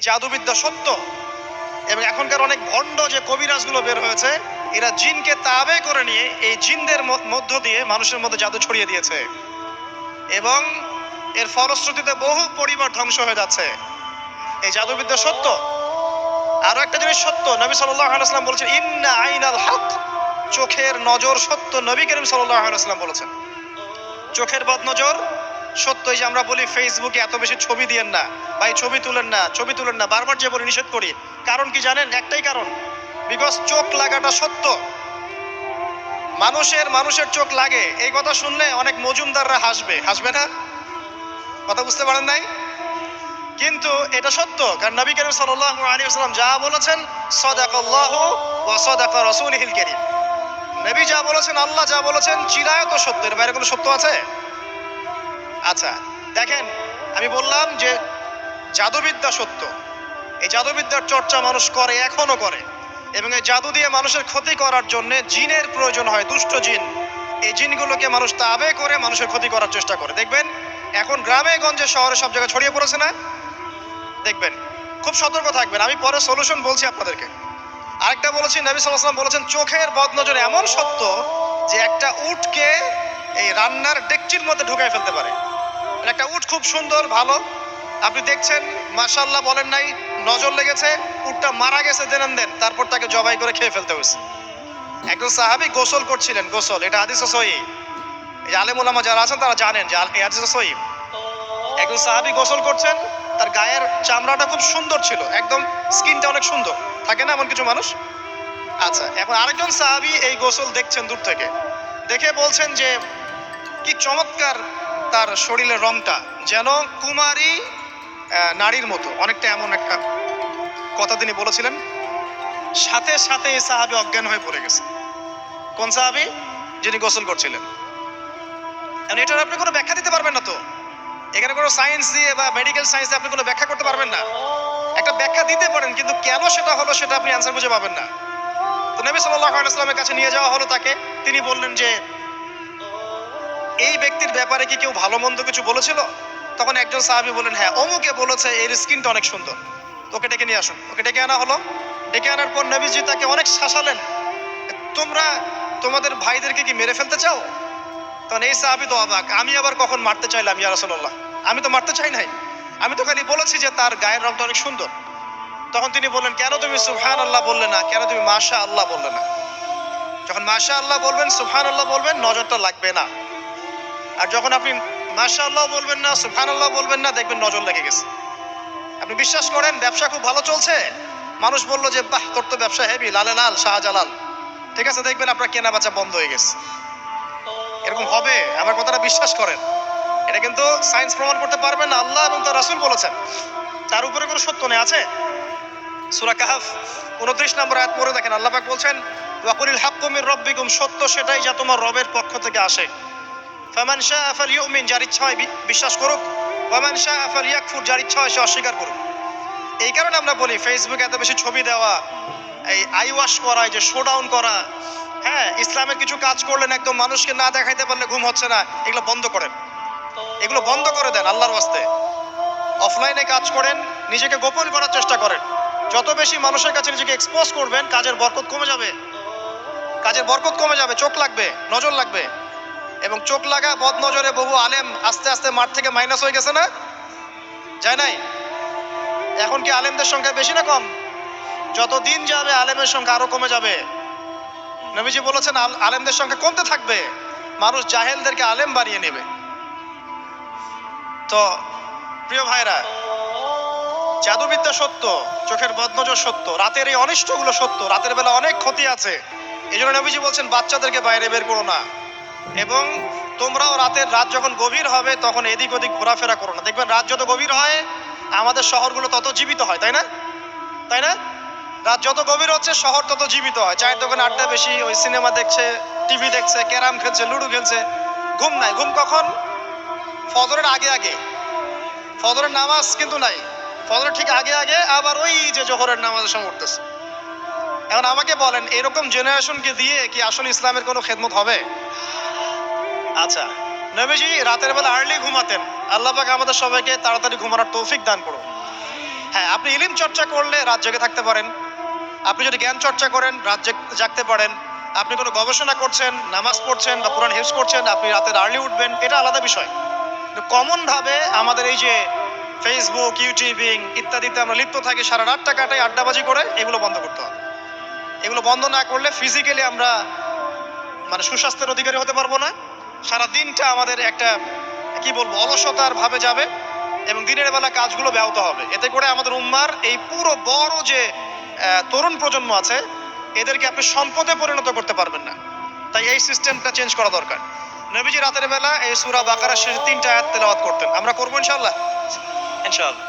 জাদুবিদ্যা সত্য, এবং এখনকার অনেক ভণ্ড যে কবিরাজগুলো বের হয়েছে, এরা জিনকে তাবে করে নিয়ে এই জিনদের মধ্য দিয়ে মানুষের মধ্যে জাদু ছড়িয়ে দিয়েছে, এবং এর ফলশ্রুতিতে বহু পরিবার ধ্বংস হয়ে যাচ্ছে। এই জাদুবিদ্যা সত্য। আরো একটা জিনিস সত্য, নবী সাল্লাল্লাহু আলাইহি ওয়াসাল্লাম বলেছেন ইন্না আইনাল হক, চোখের নজর সত্য। নবী করিম সাল্লাল্লাহু আলাইহি ওয়াসাল্লাম বলেছেন চোখের বদনজর সত্য। এই যে আমরা বলি ফেসবুকে এত বেশি ছবি দিয়েন না ভাই, ছবি তুলেন না, ছবি তুলেন না, বারবার যে বলি নিষেধ করি, কারণ কি জানেন? একটাই কারণ, বিকজ চোখ লাগাটা সত্য। মানুষের চোখ লাগে, এই কথা শুনলে অনেক মজুমদাররা হাসবে না? কথা বুঝতে পারেন নাই? কিন্তু এটা সত্য, কারণ নবী করিম সাল্লাল্লাহু আলাইহি ওয়াসাল্লাম যা বলেছেন সাদাকাল্লাহু ওয়া সাদাকা রাসূলুহুল কারীম, নবী যা বলেছেন, আল্লাহ যা বলেছেন চিরায়ত সত্য, এর বাইরে কোনো সত্য আছে? আচ্ছা দেখেন, আমি বললাম যে জাদুবিদ্যা সত্য। এই জাদুবিদ্যার চর্চা মানুষ করে, এখনো করে, এবং এই জাদু দিয়ে মানুষের ক্ষতি করার জন্য জিনের প্রয়োজন হয়, দুষ্ট জিন। এই জিনগুলোকে মানুষ তাবে করে মানুষের ক্ষতি করার চেষ্টা করে। দেখবেন এখন গ্রামে গঞ্জে শহরে সব জায়গায় ছড়িয়ে পড়েছে না? দেখবেন, খুব সতর্ক থাকবেন। আমি পরে সলিউশন বলছি আপনাদেরকে। আরেকটা বলেছি, নবী সাল্লাল্লাহু আলাইহি ওয়াসাল্লাম বলেছেন চোখের বদনজর এমন সত্য যে একটা উটকে এই রান্নার ডেকচির মধ্যে ঢুকাই ফেলতে পারে। একটা উট খুব সুন্দর ভালো, আপনি দেখছেন মাশাআল্লাহ বলেন নাই, নজর লেগেছে, উটটা মারা গেছে দেন, তারপর তাকে জবাই করে খেয়ে ফেলতে হয়েছে। একজন সাহাবী গোসল করছিলেন, গোসল, এটা হাদিস সহিহ। এই আলেম ওলামা যারা আছেন তারা জানেন যে এই হাদিস সহিহ। একজন সাহাবী গোসল করছেন, তার গায়ের চামড়াটা খুব সুন্দর ছিল, একদম স্কিনটা অনেক সুন্দর থাকে না এমন কিছু মানুষ? আচ্ছা, এখন আরেকজন সাহাবী এই গোসল দেখছেন দূর থেকে, দেখে বলছেন যে কি চমৎকার তার শরীরের রংটা, যেন কুমারী নারীর মতো, অনেকটা এমন একটা কথা তিনি বলেছিলেন। সাথে সাথে এই সাহাবী অজ্ঞান হয়ে পড়ে গেছে। কোন সাহাবী? যিনি গোসল করছিলেন। এটার আপনি কোনো ব্যাখ্যা দিতে পারবেন না তো, এখানে কোনো সায়েন্স দিয়ে বা মেডিকেল সায়েন্স দিয়ে আপনি কোনো ব্যাখ্যা করতে পারবেন না। একটা ব্যাখ্যা দিতে পারেন, কিন্তু কেন সেটা হলো সেটা আপনি অ্যান্সার খুঁজে পাবেন না। তো নবী সাল্লাল্লাহু আলাইহি ওয়াসাল্লামের কাছে নিয়ে যাওয়া হলো তাকে। তিনি বললেন যে এই ব্যক্তির ব্যাপারে কি কেউ ভালো মন্দ কিছু বলেছিল? তখন একজন সাহাবী বললেন হ্যাঁ, অমুকে বলেছে এর স্কিনটা অনেক সুন্দর, ওকে ডেকে নিয়ে আসুন। ওকে ডেকে আনা হলো। ডেকে আনার পর নবীজি তাকে অনেক শাসালেন, তোমরা তোমাদের ভাইদেরকে কি মেরে ফেলতে চাও? তখন এই সাহাবী তো অবাক, আমি আবার কখন মারতে চাইলাম ইয়া রাসূলুল্লাহ? আমি তো মারতে চাই নাই, আমি তো খালি বলেছি যে তার গায়ের রংটা অনেক সুন্দর। তখন তিনি বললেন কেন তুমি সুবহানাল্লাহ বললে না, কেন তুমি মাশাআল্লাহ বললে না? যখন মাশাআল্লাহ বলবেন, সুবহানাল্লাহ বলবেন, নজরটা লাগবে না। আর যখন আপনি মাশাআল্লাহ বলবেন না, সুবহানাল্লাহ বলবেন না, দেখবেন নজর লেগে গেছে। আপনি বিশ্বাস করেন ব্যবসা খুব ভালো চলছে, মানুষ বলল যে বাহ তোর তো ব্যবসা হেভি, লালে লাল শাহজালাল, ঠিক আছে, দেখবেন আপনার কেনা বেচা বন্ধ হয়ে গেছে। এরকম হবে, আমার কথাটা বিশ্বাস করেন। এটা কিন্তু সায়েন্স প্রমাণ করতে পারবে না, আল্লাহ এবং তার রাসূল বলেছেন, তার উপরে কোনো সত্য নেই। আছে সূরা কাহফ 29 নম্বর আয়াত পড়ে দেখেন, আল্লাহ পাক বলছেন ওয়াকুলিল হাক্কু মির রাব্বিকুম, সত্য সেটাই যা তোমার রবের পক্ষ থেকে আসে। ফামান শাআ ফালইউমিন, যার ইচ্ছা হয় বিশ্বাস করুক, ওয়ামান শাআ ফালইয়াকফুর, যার ইচ্ছা হয় সে অস্বীকার করুক। এই কারণে আমরা বলি ফেসবুকে এত বেশি ছবি দেওয়া, এই আই ওয়াশ করা, যে শো ডাউন করা, হ্যাঁ, ইসলামের কিছু কাজ করলেন একদম মানুষকে না দেখাইতে পারলে ঘুম হচ্ছে না, এগুলো বন্ধ করেন, এগুলো বন্ধ করে দেন আল্লাহর ওয়াস্তে। অফলাইনে কাজ করেন, নিজেকে গোপন করার চেষ্টা করেন। যত বেশি মানুষের কাছে নিজেকে এক্সপোজ করবেন, কাজের বরকত কমে যাবে, কাজের বরকত কমে যাবে, চোখ লাগবে, নজর লাগবে। এবং চোখ লাগা বদ নজরে বহু আলেম আস্তে আস্তে মাঠ থেকে মাইনাস হয়ে গেছে না? যায় নাই? এখন কি আলেমদের সংখ্যা বেশি না কম? যত দিন যাবে আলেমের সংখ্যা আরো কমে যাবে। নবীজি বলেছেন আলেমদের সংখ্যা কমতে থাকবে, মানুষ জাহেলদেরকে আলেম বানিয়ে নেবে। তো প্রিয় ভাইরা, জাদুবিদ্যা সত্য, চোখের বদনজর সত্য, রাতের এই অনিষ্টগুলো সত্য, রাতের বেলা অনেক ক্ষতি আছে। এই জন্য নবীজি বলছেন বাচ্চাদেরকে বাইরে বের করো না, এবং তোমরাও রাত যখন গভীর হবে তখন এদিক ওদিক ঘোরাফেরা করো না। দেখবেন রাত যত গভীর হয় আমাদের শহরগুলো তত জীবিত হয়, তাই না? তাই না? রাত যত গভীর হচ্ছে শহর তত জীবিত হয়। চায়ের দোকানে আড্ডা বেশি, ওই সিনেমা দেখছে, টিভি দেখছে, ক্যারাম খেলছে, লুডো খেলছে, ঘুম নাই। ঘুম কখন? ফজরের আগে আগে। ফজরের নামাজ কিন্তু নাই, ফজরের ঠিক আগে আগে আবার ওই যে জোহরের নামাজের সময় উঠতেছে। এখন আমাকে বলেন এরকম জেনারেশনকে দিয়ে কি আসলে ইসলামের কোনো খেদমত হবে? আচ্ছা, নবীজি রাতের বেলা আর্লি ঘুমাতেন, আল্লাহ পাক আমাদের সবাইকে তাড়াতাড়ি ঘুমানোর তৌফিক দান করুন। হ্যাঁ, আপনি ইলম চর্চা করলে রাত জেগে থাকতে পারেন, আপনি যদি জ্ঞান চর্চা করেন রাত জাগতে পারেন, আপনি কোনো গবেষণা করছেন, নামাজ পড়ছেন বা কোরআন হিফজ করছেন, আপনি রাতে আর্লি উঠবেন, এটা আলাদা বিষয়। কিন্তু কমন ভাবে আমাদের এই যে ফেসবুক, ইউটিউবিং ইত্যাদিতে আমরা লিপ্ত থাকি, সারা রাতটা কাটাই আড্ডাবাজি করে, এগুলো বন্ধ করতে হবে। এগুলো বন্ধ না করলে ফিজিক্যালি আমরা মানে সুস্বাস্থ্যের অধিকারী হতে পারবো না। সারা দিনটা আমাদের একটা কি বলবো অলসতার ভাবে যাবে এবং দিনের বেলা কাজগুলো ব্যাহত হবে। এতে করে আমাদের উম্মার এই পুরো বড় যে তরুণ প্রজন্ম আছে, এদেরকে আপনি সম্পদে পরিণত করতে পারবেন না। তাই এই সিস্টেমটা চেঞ্জ করা দরকার। নবীজি রাতের বেলা এই সূরা বাকারার শেষ 3টা আয়াত তেলাওয়াত করতেন, আমরা করবো ইনশাআল্লাহ। ইনশাআল্লাহ।